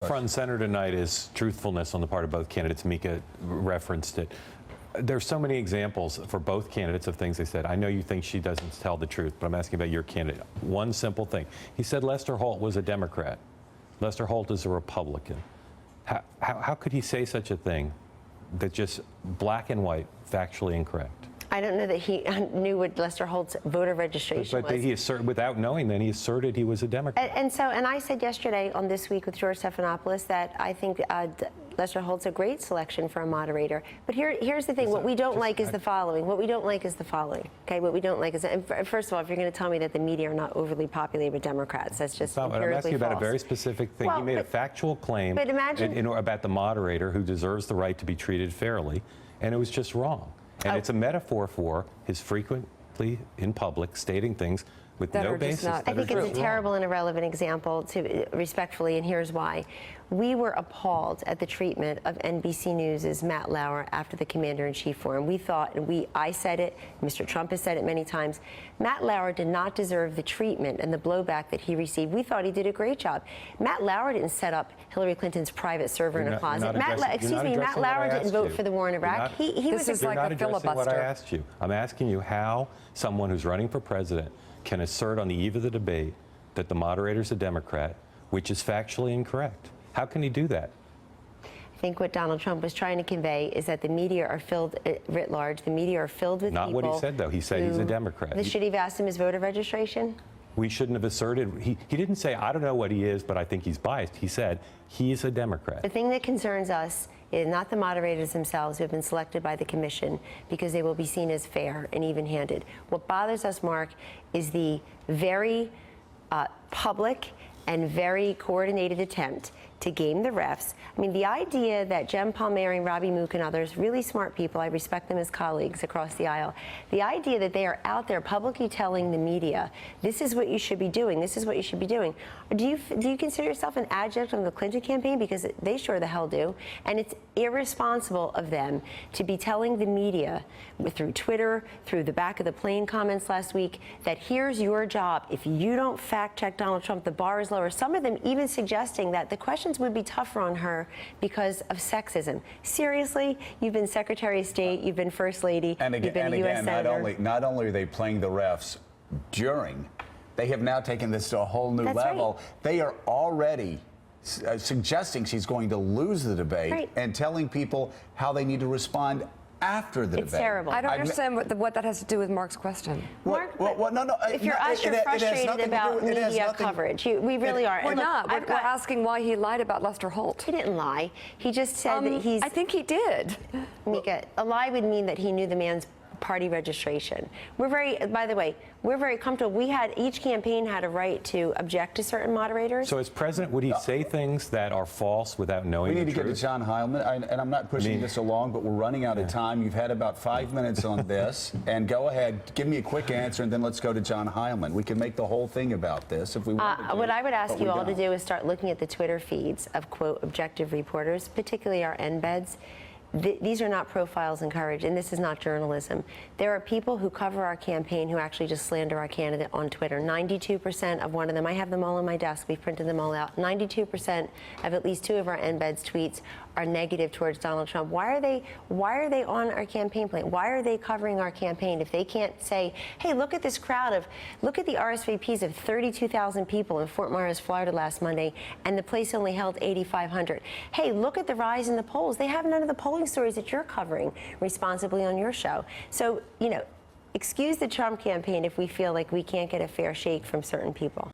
Front and center tonight is truthfulness on the part of both candidates. Mika referenced it. There's so many examples for both candidates of things they said. I know you think she doesn't tell the truth, but I'm asking about your candidate. One simple thing. He said Lester Holt was a Democrat. Lester Holt is a Republican. How could he say such a thing that's just black and white, factually incorrect? I don't know that he knew what Lester Holt's voter registration was. But he asserted, without knowing that, he asserted he was a Democrat. And I said yesterday on This Week with George Stephanopoulos that I think Lester Holt's a great selection for a moderator. But here's the thing. What we don't like is the following. What we don't like is the following. Okay, what we don't like is, and first of all, if you're going to tell me that the media are not overly populated with Democrats, that's just empirically false. I'm asking you about a very specific thing. Well, he made a factual claim about the moderator who deserves the right to be treated fairly, and it was just wrong. And it's a metaphor for his frequently in public stating things with no basis. I think it's a terrible and irrelevant example, respectfully, and here's why. We were appalled at the treatment of NBC News' Matt Lauer after the Commander-in-Chief forum. We thought, and I said it, Mr. Trump has said it many times, Matt Lauer did not deserve the treatment and the blowback that he received. We thought he did a great job. Matt Lauer didn't set up Hillary Clinton's private server in a closet. Matt Lauer didn't vote for the war in Iraq. He was like a filibuster. What I asked you. I'm asking you how someone who's running for president can assert on the eve of the debate that the moderator's a Democrat, which is factually incorrect. How can he do that? I think what Donald Trump was trying to convey is that the media are filled, writ large, the media are filled with people. Not what he said, though. He said he's a Democrat. Should he have asked him his voter registration? We shouldn't have asserted. He didn't say, I don't know what he is, but I think he's biased. He said he's a Democrat. The thing that concerns us is not the moderators themselves who have been selected by the commission, because they will be seen as fair and even-handed. What bothers us, Mark, is the very public and very coordinated attempt to game the refs. I mean, the idea that Jem Palmieri, Robbie Mook, and others, really smart people, I respect them as colleagues across the aisle, the idea that they are out there publicly telling the media, this is what you should be doing, this is what you should be doing. Do you consider yourself an adjunct of the Clinton campaign? Because they sure the hell do. And it's irresponsible of them to be telling the media, through Twitter, through the back of the plane comments last week, that here's your job. If you don't fact check Donald Trump, the bar is lower. Some of them even suggesting that the questions would be tougher on her because of sexism. Seriously? You've been Secretary of State, you've been First Lady, and again, you've been a U.S. Senator. Not only are they playing the refs during, they have now taken this to a whole new level. Right. They are already suggesting she's going to lose the debate and telling people how they need to respond after the debate. It's terrible. I don't understand what that has to do with Mark's question. Mark, no. If you're us, you're frustrated about media coverage. We really are. We're not. We're asking why he lied about Lester Holt. He didn't lie. He just said that he's... I think he did. Mika, a lie would mean that he knew the man's party registration. By the way, we're very comfortable. Each campaign had a right to object to certain moderators. So as president, would he say things that are false without knowing the truth? We need to get to John Heilman, and I'm not pushing this along, but we're running out of time. You've had about 5 minutes on this, and go ahead, give me a quick answer, and then let's go to John Heilman. We can make the whole thing about this if we want to. What I would ask you all to do is start looking at the Twitter feeds of, quote, objective reporters, particularly our embeds. These are not profiles in courage, and this is not journalism. There are people who cover our campaign who actually just slander our candidate on Twitter. 92% of one of them, I have them all on my desk, we've printed them all out. 92% of at least 2 of our embeds tweets are negative towards Donald Trump. Why are they on our campaign plan? Why are they covering our campaign if they can't say, hey, look at this crowd look at the RSVPs of 32,000 people in Fort Myers, Florida last Monday, and the place only held 8,500. Hey, look at the rise in the polls. They have none of the polling stories that you're covering responsibly on your show. So, excuse the Trump campaign if we feel like we can't get a fair shake from certain people.